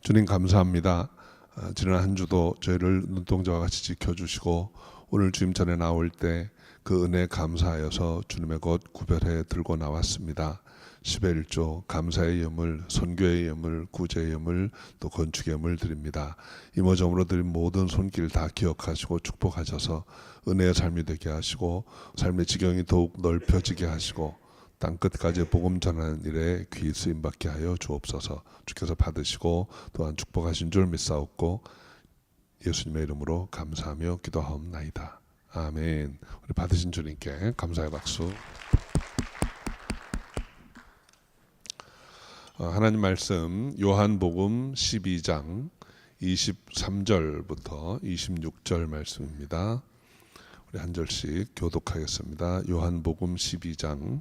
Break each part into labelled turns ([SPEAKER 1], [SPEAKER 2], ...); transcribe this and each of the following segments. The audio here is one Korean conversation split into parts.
[SPEAKER 1] 주님 감사합니다. 지난 한 주도 저희를 눈동자와 같이 지켜주시고 오늘 주님 전에 나올 때 그 은혜에 감사하여서 주님의 것 구별해 들고 나왔습니다. 10의 1조 감사의 예물, 선교의 예물, 구제의 예물, 또 건축의 예물 드립니다. 이모저모로 드린 모든 손길 다 기억하시고 축복하셔서 은혜의 삶이 되게 하시고 삶의 지경이 더욱 넓혀지게 하시고 땅끝까지 복음 전하는 일에 귀 쓰임받게 하여 주옵소서. 주께서 받으시고 또한 축복하신 줄 믿사옵고 예수님의 이름으로 감사하며 기도하옵나이다. 아멘. 우리 받으신 주님께 감사의 박수. 하나님 말씀 요한복음 12장 23절부터 26절 말씀입니다. 우리 한 절씩 교독하겠습니다. 요한복음 12장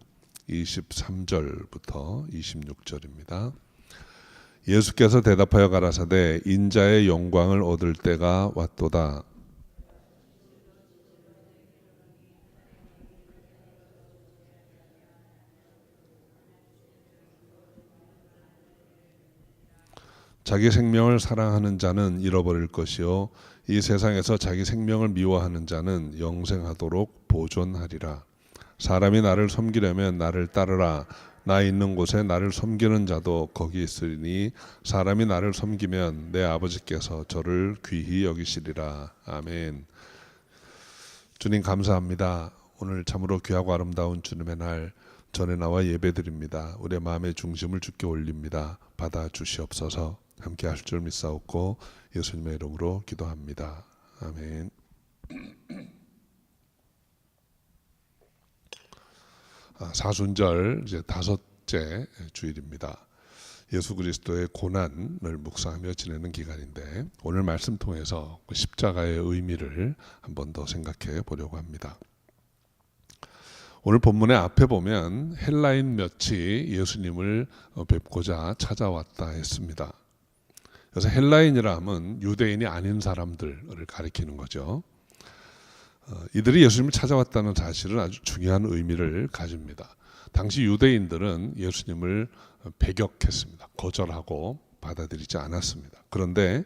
[SPEAKER 1] 23절부터 26절입니다. 예수께서 대답하여 가라사대 인자의 영광을 얻을 때가 왔도다. 자기 생명을 사랑하는 자는 잃어버릴 것이요 이 세상에서 자기 생명을 미워하는 자는 영생하도록 보존하리라. 사람이 나를 섬기려면 나를 따르라. 나 있는 곳에 나를 섬기는 자도 거기 있으리니 사람이 나를 섬기면 내 아버지께서 저를 귀히 여기시리라. 아멘. 주님 감사합니다. 오늘 참으로 귀하고 아름다운 주님의 날 전에 나와 예배드립니다. 우리의 마음의 중심을 주께 올립니다. 받아 주시옵소서. 함께 하실 줄 믿사옵고 예수님의 이름으로 기도합니다. 아멘. 사순절 이제 다섯째 주일입니다. 예수 그리스도의 고난을 묵상하며 지내는 기간인데 오늘 말씀 통해서 그 십자가의 의미를 한 번 더 생각해 보려고 합니다. 오늘 본문의 앞에 보면 헬라인 몇이 예수님을 뵙고자 찾아왔다 했습니다. 그래서 헬라인이라 하면 유대인이 아닌 사람들을 가리키는 거죠. 이들이 예수님을 찾아왔다는 사실은 아주 중요한 의미를 가집니다. 당시 유대인들은 예수님을 배격했습니다. 거절하고 받아들이지 않았습니다. 그런데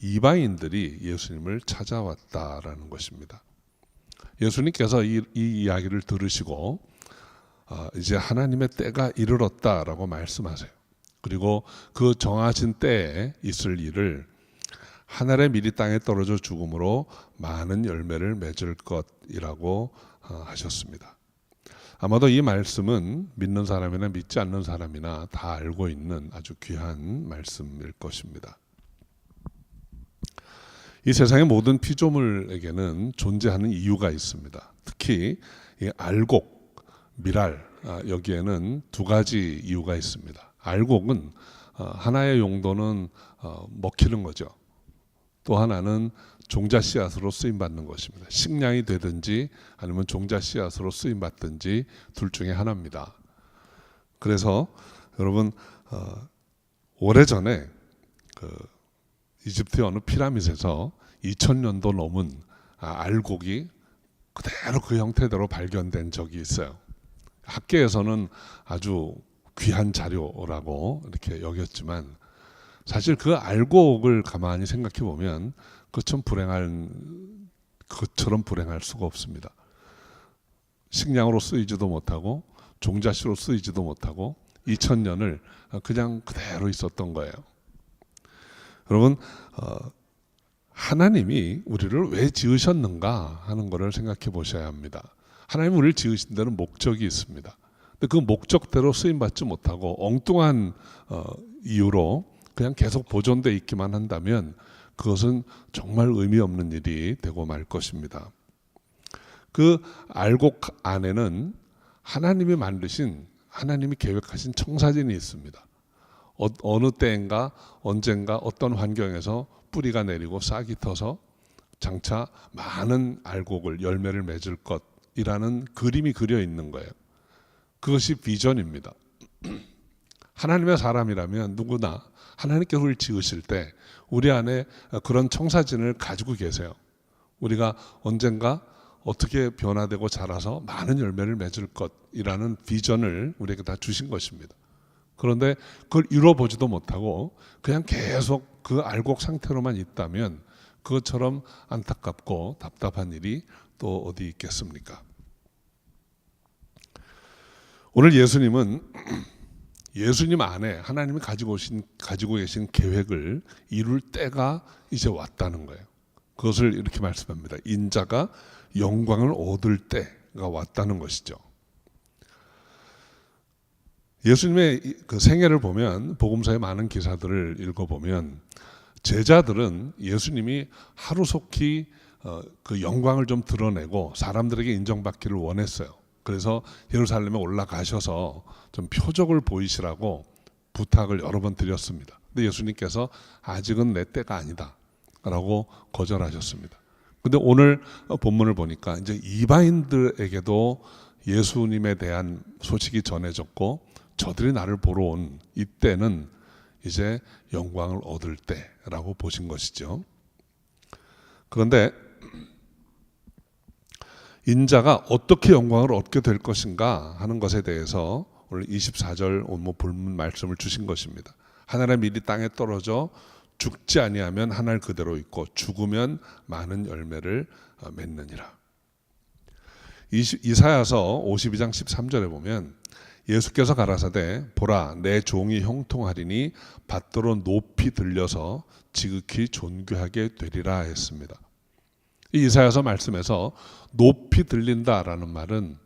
[SPEAKER 1] 이방인들이 예수님을 찾아왔다라는 것입니다. 예수님께서 이 이야기를 들으시고 이제 하나님의 때가 이르렀다라고 말씀하세요. 그리고 그 정하신 때에 있을 일을 하늘에 미리 땅에 떨어져 죽음으로 많은 열매를 맺을 것이라고 하셨습니다. 아마도 이 말씀은 믿는 사람이나 믿지 않는 사람이나 다 알고 있는 아주 귀한 말씀일 것입니다. 이 세상의 모든 피조물에게는 존재하는 이유가 있습니다. 특히 이 알곡, 미랄 여기에는 두 가지 이유가 있습니다. 알곡은 하나의 용도는 먹히는 거죠. 또 하나는 종자 씨앗으로 쓰임받는 것입니다. 식량이 되든지 아니면 종자 씨앗으로 쓰임받든지 둘 중에 하나입니다. 그래서 여러분 오래전에 이집트의 어느 피라밋에서 2000년도 넘은 알곡이 그대로 그 형태대로 발견된 적이 있어요. 학계에서는 아주 귀한 자료라고 이렇게 여겼지만 사실 그 알곡을 가만히 생각해 보면 그처럼 불행할 수가 없습니다. 식량으로 쓰이지도 못하고 종자씨로 쓰이지도 못하고 2000년을 그냥 그대로 있었던 거예요. 여러분 하나님이 우리를 왜 지으셨는가 하는 것을 생각해 보셔야 합니다. 하나님 우리를 지으신 데는 목적이 있습니다. 근데 그 목적대로 쓰임받지 못하고 엉뚱한 이유로 그냥 계속 보존되어 있기만 한다면 그것은 정말 의미 없는 일이 되고 말 것입니다. 그 알곡 안에는 하나님이 만드신 하나님이 계획하신 청사진이 있습니다. 어느 때인가 언젠가 어떤 환경에서 뿌리가 내리고 싹이 터서 장차 많은 알곡을 열매를 맺을 것이라는 그림이 그려 있는 거예요. 그것이 비전입니다. 하나님의 사람이라면 누구나 하나님께서 우리를 지으실 때 우리 안에 그런 청사진을 가지고 계세요. 우리가 언젠가 어떻게 변화되고 자라서 많은 열매를 맺을 것이라는 비전을 우리에게 다 주신 것입니다. 그런데 그걸 이뤄보지도 못하고 그냥 계속 그 알곡 상태로만 있다면 그것처럼 안타깝고 답답한 일이 또 어디 있겠습니까? 오늘 예수님은 예수님 안에 하나님이 가지고 계신 계획을 이룰 때가 이제 왔다는 거예요. 그것을 이렇게 말씀합니다. 인자가 영광을 얻을 때가 왔다는 것이죠. 예수님의 그 생애를 보면, 복음서의 많은 기사들을 읽어보면 제자들은 예수님이 하루속히 그 영광을 좀 드러내고 사람들에게 인정받기를 원했어요. 그래서 예루살렘에 올라가셔서 좀 표적을 보이시라고 부탁을 여러 번 드렸습니다. 근데 예수님께서 아직은 내 때가 아니다 라고 거절하셨습니다. 근데 오늘 본문을 보니까 이제 이방인들에게도 예수님에 대한 소식이 전해졌고 저들이 나를 보러 온 이때는 이제 영광을 얻을 때라고 보신 것이죠. 그런데 인자가 어떻게 영광을 얻게 될 것인가 하는 것에 대해서 오늘 24절 오늘 본문 말씀을 주신 것입니다. 하늘의 밀이 땅에 떨어져 죽지 아니하면 하늘 그대로 있고 죽으면 많은 열매를 맺느니라. 이사야서 52장 13절에 보면 예수께서 가라사대 보라 내 종이 형통하리니 밭으로 높이 들려서 지극히 존귀하게 되리라 했습니다. 이 이사야서 말씀에서 높이 들린다라는 말은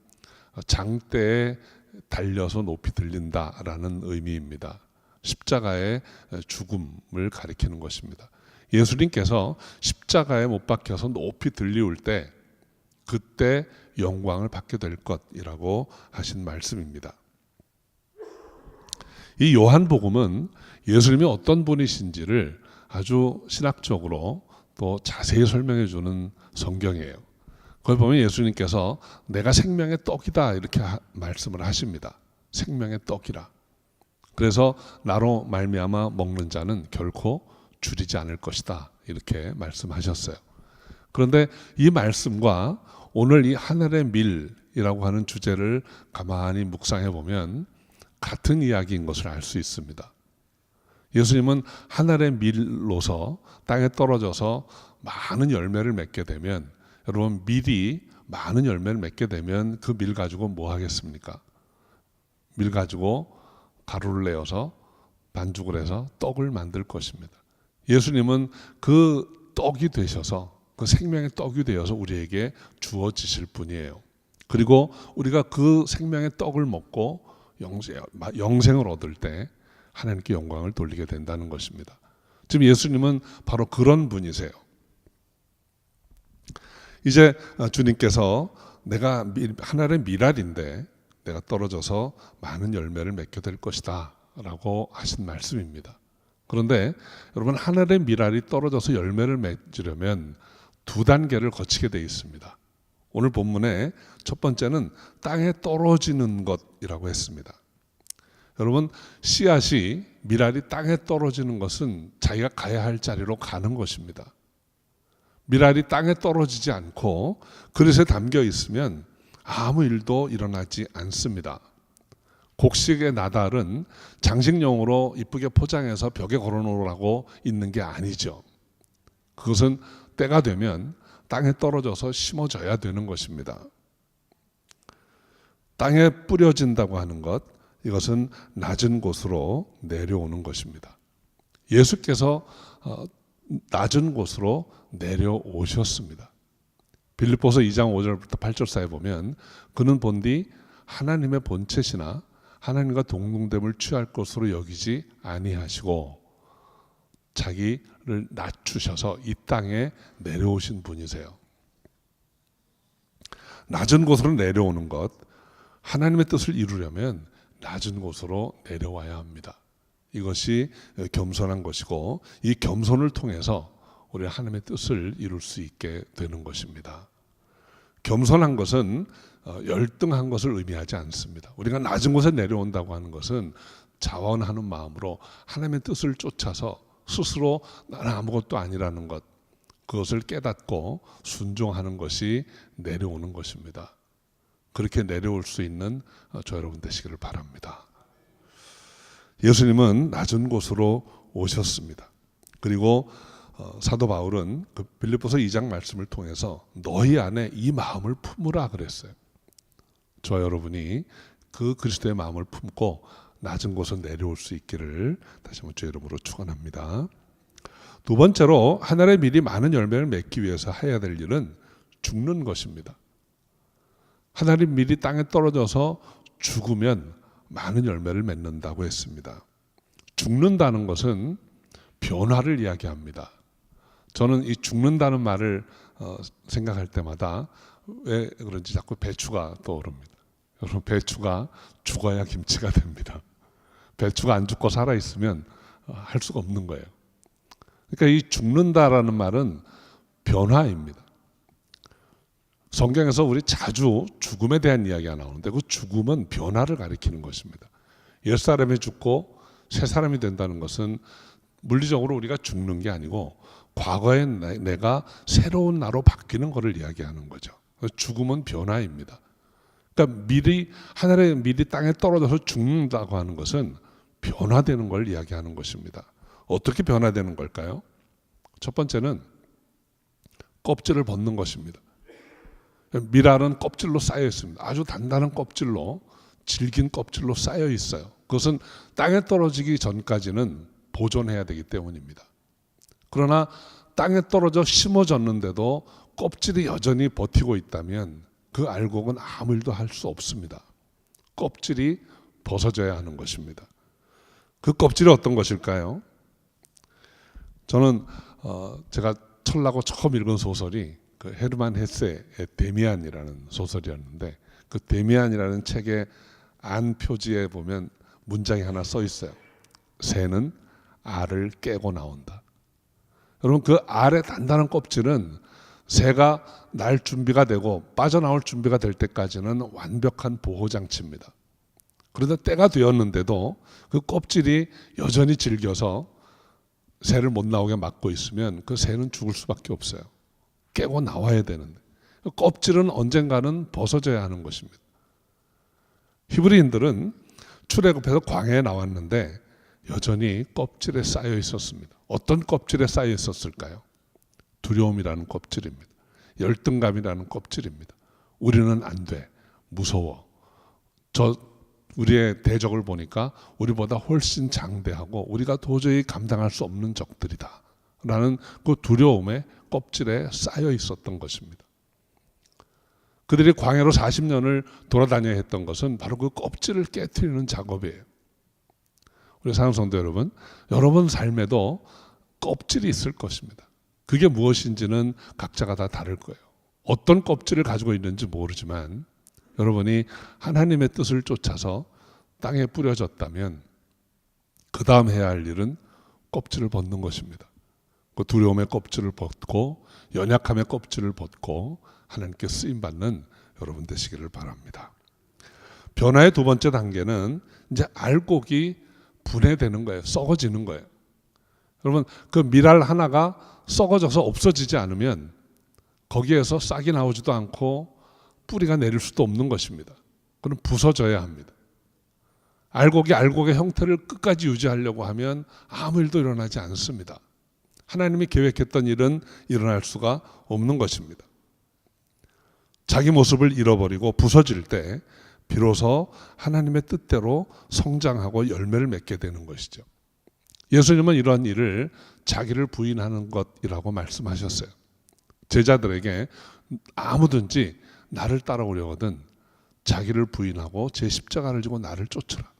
[SPEAKER 1] 장대에 달려서 높이 들린다라는 의미입니다. 십자가의 죽음을 가리키는 것입니다. 예수님께서 십자가에 못 박혀서 높이 들리울 때 그때 영광을 받게 될 것이라고 하신 말씀입니다. 이 요한복음은 예수님이 어떤 분이신지를 아주 신학적으로 또 자세히 설명해 주는 성경이에요. 그걸 보면 예수님께서 내가 생명의 떡이다 이렇게 말씀을 하십니다. 생명의 떡이라. 그래서 나로 말미암아 먹는 자는 결코 줄이지 않을 것이다 이렇게 말씀하셨어요. 그런데 이 말씀과 오늘 이 하늘의 밀이라고 하는 주제를 가만히 묵상해 보면 같은 이야기인 것을 알 수 있습니다. 예수님은 하늘의 밀로서 땅에 떨어져서 많은 열매를 맺게 되면, 여러분 밀이 많은 열매를 맺게 되면 그 밀 가지고 뭐 하겠습니까? 밀 가지고 가루를 내어서 반죽을 해서 떡을 만들 것입니다. 예수님은 그 떡이 되셔서 그 생명의 떡이 되어서 우리에게 주어지실 분이에요. 그리고 우리가 그 생명의 떡을 먹고 영생을 얻을 때 하나님께 영광을 돌리게 된다는 것입니다. 지금 예수님은 바로 그런 분이세요. 이제 주님께서 내가 하늘의 밀알인데 내가 떨어져서 많은 열매를 맺게 될 것이다 라고 하신 말씀입니다. 그런데 여러분 하늘의 밀알이 떨어져서 열매를 맺으려면 두 단계를 거치게 되어 있습니다. 오늘 본문에 첫 번째는 땅에 떨어지는 것이라고 했습니다. 여러분 씨앗이 밀알이 땅에 떨어지는 것은 자기가 가야 할 자리로 가는 것입니다. 밀알이 땅에 떨어지지 않고 그릇에 담겨 있으면 아무 일도 일어나지 않습니다. 곡식의 나달은 장식용으로 이쁘게 포장해서 벽에 걸어놓으라고 있는 게 아니죠. 그것은 때가 되면 땅에 떨어져서 심어져야 되는 것입니다. 땅에 뿌려진다고 하는 것, 이것은 낮은 곳으로 내려오는 것입니다. 예수께서 낮은 곳으로 내려오셨습니다. 빌립보서 2장 5절부터 8절 사이에 보면 그는 본디 하나님의 본체시나 하나님과 동등됨을 취할 것으로 여기지 아니하시고 자기를 낮추셔서 이 땅에 내려오신 분이세요. 낮은 곳으로 내려오는 것, 하나님의 뜻을 이루려면 낮은 곳으로 내려와야 합니다. 이것이 겸손한 것이고 이 겸손을 통해서 우리 하나님의 뜻을 이룰 수 있게 되는 것입니다. 겸손한 것은 열등한 것을 의미하지 않습니다. 우리가 낮은 곳에 내려온다고 하는 것은 자원하는 마음으로 하나님의 뜻을 쫓아서 스스로 나는 아무것도 아니라는 것, 그것을 깨닫고 순종하는 것이 내려오는 것입니다. 그렇게 내려올 수 있는 저 여러분 되시기를 바랍니다. 예수님은 낮은 곳으로 오셨습니다. 그리고 사도 바울은 그 빌립보서 2장 말씀을 통해서 너희 안에 이 마음을 품으라 그랬어요. 저와 여러분이 그 그리스도의 마음을 품고 낮은 곳으로 내려올 수 있기를 다시 한번 주의 이름으로 축원합니다. 두 번째로 하늘의 밀이 많은 열매를 맺기 위해서 해야 될 일은 죽는 것입니다. 하늘의 밀이 땅에 떨어져서 죽으면 많은 열매를 맺는다고 했습니다. 죽는다는 것은 변화를 이야기합니다. 저는 이 죽는다는 말을 생각할 때마다 왜 그런지 자꾸 배추가 떠오릅니다. 여러분, 배추가 죽어야 김치가 됩니다. 배추가 안 죽고 살아있으면 할 수가 없는 거예요. 그러니까 이 죽는다라는 말은 변화입니다. 성경에서 우리 자주 죽음에 대한 이야기가 나오는데 그 죽음은 변화를 가리키는 것입니다. 옛 사람이 죽고 새 사람이 된다는 것은 물리적으로 우리가 죽는 게 아니고 과거의 내가 새로운 나로 바뀌는 것을 이야기하는 거죠. 죽음은 변화입니다. 그러니까 하늘의 밀이 땅에 떨어져서 죽는다고 하는 것은 변화되는 걸 이야기하는 것입니다. 어떻게 변화되는 걸까요? 첫 번째는 껍질을 벗는 것입니다. 밀알은 껍질로 쌓여 있습니다. 아주 단단한 껍질로, 질긴 껍질로 쌓여 있어요. 그것은 땅에 떨어지기 전까지는 보존해야 되기 때문입니다. 그러나 땅에 떨어져 심어졌는데도 껍질이 여전히 버티고 있다면 그 알곡은 아무 일도 할 수 없습니다. 껍질이 벗어져야 하는 것입니다. 그 껍질이 어떤 것일까요? 저는 제가 철나고 처음 읽은 소설이 그 헤르만 헤세의 데미안이라는 소설이었는데 그 데미안이라는 책의 안 표지에 보면 문장이 하나 써 있어요. 새는 알을 깨고 나온다. 여러분, 그 알의 단단한 껍질은 새가 날 준비가 되고 빠져나올 준비가 될 때까지는 완벽한 보호장치입니다. 그런데 때가 되었는데도 그 껍질이 여전히 질겨서 새를 못 나오게 막고 있으면 그 새는 죽을 수밖에 없어요. 깨고 나와야 되는데 껍질은 언젠가는 벗어져야 하는 것입니다. 히브리인들은 출애굽해서 광야에 나왔는데 여전히 껍질에 쌓여 있었습니다. 어떤 껍질에 쌓여 있었을까요? 두려움이라는 껍질입니다. 열등감이라는 껍질입니다. 우리는 안 돼. 무서워. 우리의 대적을 보니까 우리보다 훨씬 장대하고 우리가 도저히 감당할 수 없는 적들이다. 라는 그 두려움에 껍질에 쌓여 있었던 것입니다. 그들이 광야로 40년을 돌아다녀야 했던 것은 바로 그 껍질을 깨트리는 작업이에요. 우리 사랑하는 성도 여러분, 여러분 삶에도 껍질이 있을 것입니다. 그게 무엇인지는 각자가 다 다를 거예요. 어떤 껍질을 가지고 있는지 모르지만 여러분이 하나님의 뜻을 쫓아서 땅에 뿌려졌다면 그 다음 해야 할 일은 껍질을 벗는 것입니다. 그 두려움의 껍질을 벗고 연약함의 껍질을 벗고 하나님께 쓰임받는 여러분 되시기를 바랍니다. 변화의 두 번째 단계는 이제 알곡이 분해되는 거예요. 썩어지는 거예요. 여러분, 그 밀알 하나가 썩어져서 없어지지 않으면 거기에서 싹이 나오지도 않고 뿌리가 내릴 수도 없는 것입니다. 그럼 부서져야 합니다. 알곡이 알곡의 형태를 끝까지 유지하려고 하면 아무 일도 일어나지 않습니다. 하나님이 계획했던 일은 일어날 수가 없는 것입니다. 자기 모습을 잃어버리고 부서질 때 비로소 하나님의 뜻대로 성장하고 열매를 맺게 되는 것이죠. 예수님은 이러한 일을 자기를 부인하는 것이라고 말씀하셨어요. 제자들에게 아무든지 나를 따라오려거든 자기를 부인하고 제 십자가를 지고 나를 쫓으라.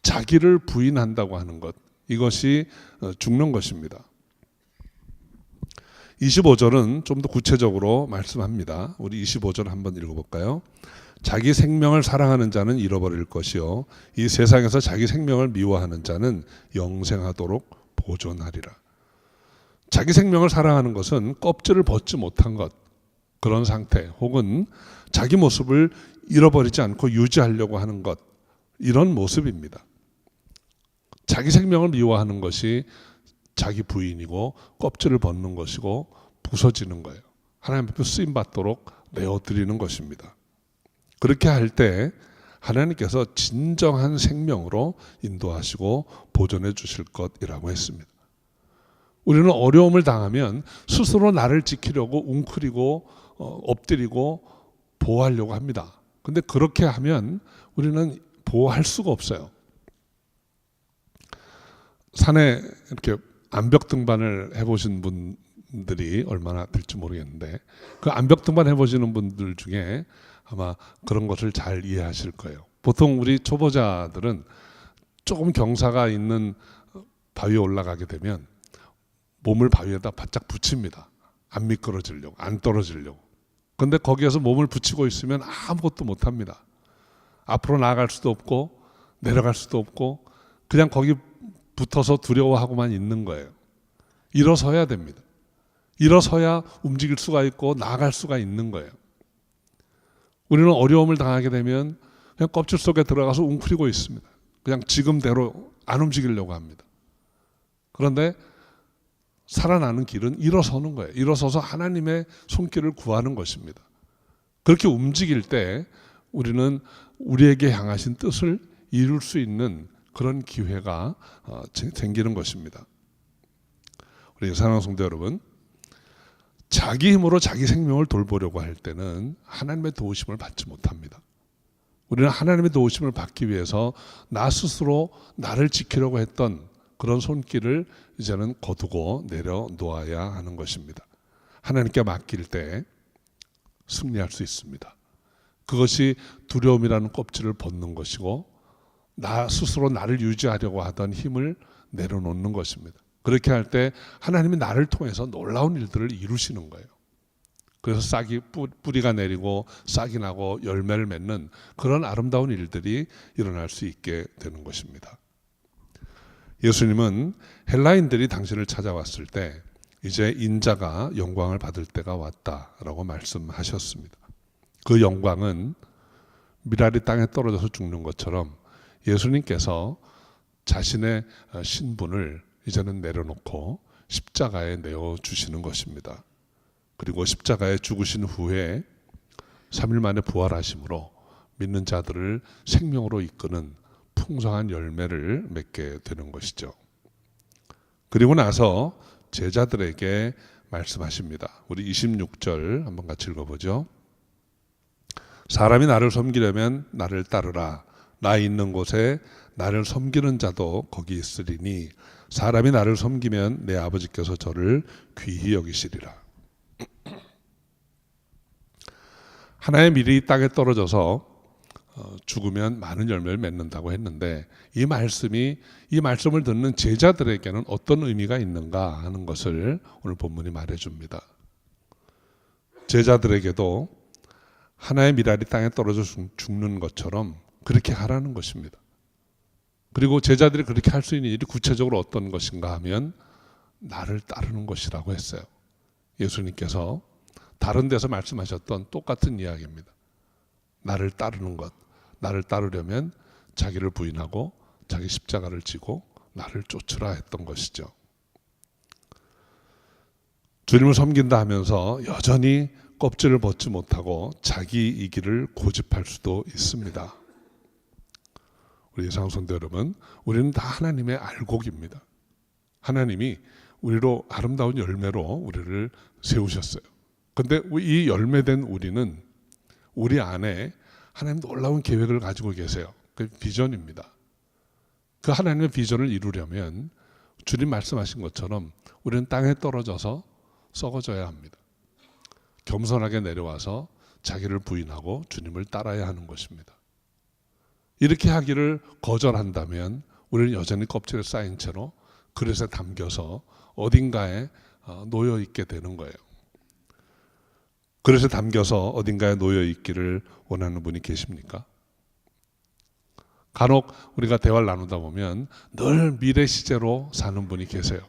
[SPEAKER 1] 자기를 부인한다고 하는 것, 이것이 죽는 것입니다. 25절은 좀 더 구체적으로 말씀합니다. 우리 25절 한번 읽어볼까요? 자기 생명을 사랑하는 자는 잃어버릴 것이요 이 세상에서 자기 생명을 미워하는 자는 영생하도록 보존하리라. 자기 생명을 사랑하는 것은 껍질을 벗지 못한 것, 그런 상태, 혹은 자기 모습을 잃어버리지 않고 유지하려고 하는 것, 이런 모습입니다. 자기 생명을 미워하는 것이 자기 부인이고 껍질을 벗는 것이고 부서지는 거예요. 하나님 앞에 쓰임받도록 내어드리는 것입니다. 그렇게 할 때 하나님께서 진정한 생명으로 인도하시고 보존해 주실 것이라고 했습니다. 우리는 어려움을 당하면 스스로 나를 지키려고 웅크리고 엎드리고 보호하려고 합니다. 근데 그렇게 하면 우리는 보호할 수가 없어요. 산에 이렇게 암벽 등반을 해보신 분들이 얼마나 될지 모르겠는데, 그 암벽 등반 해보시는 분들 중에 아마 그런 것을 잘 이해하실 거예요. 보통 우리 초보자들은 조금 경사가 있는 바위에 올라가게 되면 몸을 바위에다 바짝 붙입니다. 안 미끄러지려고, 안 떨어지려고. 그런데 거기에서 몸을 붙이고 있으면 아무것도 못합니다. 앞으로 나아갈 수도 없고 내려갈 수도 없고 그냥 거기 붙어서 두려워하고만 있는 거예요. 일어서야 됩니다. 일어서야 움직일 수가 있고 나아갈 수가 있는 거예요. 우리는 어려움을 당하게 되면 그냥 껍질 속에 들어가서 웅크리고 있습니다. 그냥 지금대로 안 움직이려고 합니다. 그런데 살아나는 길은 일어서는 거예요. 일어서서 하나님의 손길을 구하는 것입니다. 그렇게 움직일 때 우리는 우리에게 향하신 뜻을 이룰 수 있는 그런 기회가 생기는 것입니다. 우리 사랑하는 성도 여러분, 자기 힘으로 자기 생명을 돌보려고 할 때는 하나님의 도우심을 받지 못합니다. 우리는 하나님의 도우심을 받기 위해서 나 스스로 나를 지키려고 했던 그런 손길을 이제는 거두고 내려놓아야 하는 것입니다. 하나님께 맡길 때 승리할 수 있습니다. 그것이 두려움이라는 껍질을 벗는 것이고 나 스스로 나를 유지하려고 하던 힘을 내려놓는 것입니다. 그렇게 할 때 하나님이 나를 통해서 놀라운 일들을 이루시는 거예요. 그래서 싹이 뿌리가 내리고 싹이 나고 열매를 맺는 그런 아름다운 일들이 일어날 수 있게 되는 것입니다. 예수님은 헬라인들이 당신을 찾아왔을 때 이제 인자가 영광을 받을 때가 왔다라고 말씀하셨습니다. 그 영광은 미랄이 땅에 떨어져서 죽는 것처럼 예수님께서 자신의 신분을 이제는 내려놓고 십자가에 내어주시는 것입니다. 그리고 십자가에 죽으신 후에 3일 만에 부활하심으로 믿는 자들을 생명으로 이끄는 풍성한 열매를 맺게 되는 것이죠. 그리고 나서 제자들에게 말씀하십니다. 우리 26절 한번 같이 읽어보죠. 사람이 나를 섬기려면 나를 따르라. 나 있는 곳에 나를 섬기는 자도 거기 있으리니 사람이 나를 섬기면 내 아버지께서 저를 귀히 여기시리라. 하나의 밀이 땅에 떨어져서 죽으면 많은 열매를 맺는다고 했는데 이 말씀을 듣는 제자들에게는 어떤 의미가 있는가 하는 것을 오늘 본문이 말해줍니다. 제자들에게도 하나의 밀알이 땅에 떨어져 죽는 것처럼 그렇게 하라는 것입니다. 그리고 제자들이 그렇게 할 수 있는 일이 구체적으로 어떤 것인가 하면 나를 따르는 것이라고 했어요. 예수님께서 다른 데서 말씀하셨던 똑같은 이야기입니다. 나를 따르는 것. 나를 따르려면 자기를 부인하고 자기 십자가를 지고 나를 쫓으라 했던 것이죠. 주님을 섬긴다 하면서 여전히 껍질을 벗지 못하고 자기 이기를 고집할 수도 있습니다. 우리 성도 여러분, 우리는 다 하나님의 알곡입니다. 하나님이 우리로 아름다운 열매로 우리를 세우셨어요. 그런데 이 열매된 우리는 우리 안에 하나님 놀라운 계획을 가지고 계세요. 그 비전입니다. 그 하나님의 비전을 이루려면 주님 말씀하신 것처럼 우리는 땅에 떨어져서 썩어져야 합니다. 겸손하게 내려와서 자기를 부인하고 주님을 따라야 하는 것입니다. 이렇게 하기를 거절한다면 우리는 여전히 껍질에 쌓인 채로 그릇에 담겨서 어딘가에 놓여 있게 되는 거예요. 그릇에 담겨서 어딘가에 놓여 있기를 원하는 분이 계십니까? 간혹 우리가 대화를 나누다 보면 늘 미래 시제로 사는 분이 계세요.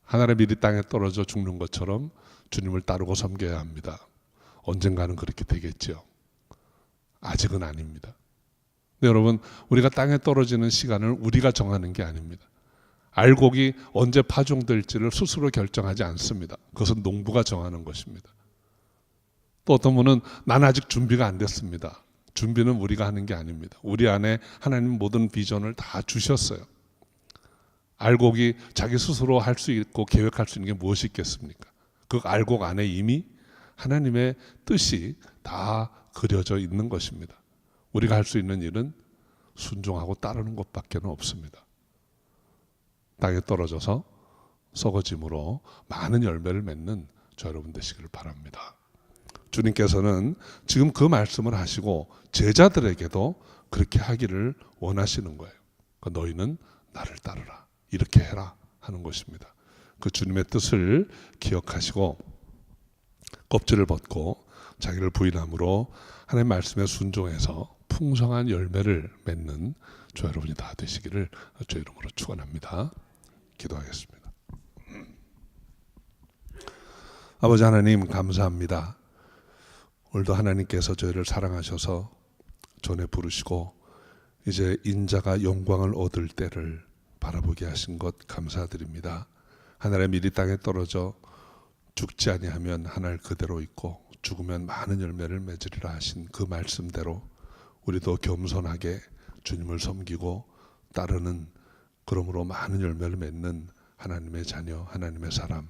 [SPEAKER 1] 하늘의 밀이 땅에 떨어져 죽는 것처럼 주님을 따르고 섬겨야 합니다. 언젠가는 그렇게 되겠죠. 아직은 아닙니다. 근데 여러분, 우리가 땅에 떨어지는 시간을 우리가 정하는 게 아닙니다. 알곡이 언제 파종될지를 스스로 결정하지 않습니다. 그것은 농부가 정하는 것입니다. 또 어떤 분은 난 아직 준비가 안 됐습니다. 준비는 우리가 하는 게 아닙니다. 우리 안에 하나님 모든 비전을 다 주셨어요. 알곡이 자기 스스로 할 수 있고 계획할 수 있는 게 무엇이 있겠습니까? 그 알곡 안에 이미 하나님의 뜻이 다 그려져 있는 것입니다. 우리가 할 수 있는 일은 순종하고 따르는 것밖에 없습니다. 땅에 떨어져서 썩어짐으로 많은 열매를 맺는 저 여러분 되시기를 바랍니다. 주님께서는 지금 그 말씀을 하시고 제자들에게도 그렇게 하기를 원하시는 거예요. 그러니까 너희는 나를 따르라, 이렇게 해라 하는 것입니다. 그 주님의 뜻을 기억하시고 껍질을 벗고 자기를 부인함으로 하나님의 말씀에 순종해서 풍성한 열매를 맺는 저 여러분이 다 되시기를 주 이름으로 축원합니다. 기도하겠습니다. 아버지 하나님, 감사합니다. 오늘도 하나님께서 저희를 사랑하셔서 전에 부르시고 이제 인자가 영광을 얻을 때를 바라보게 하신 것 감사드립니다. 하늘의 밀이 땅에 떨어져 죽지 아니하면 하늘 그대로 있고 죽으면 많은 열매를 맺으리라 하신 그 말씀대로 우리도 겸손하게 주님을 섬기고 따르는, 그러므로 많은 열매를 맺는 하나님의 자녀, 하나님의 사람,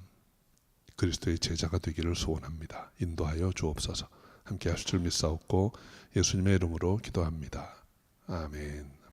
[SPEAKER 1] 그리스도의 제자가 되기를 소원합니다. 인도하여 주옵소서. 함께 하실 줄 믿사옵고 예수님의 이름으로 기도합니다. 아멘.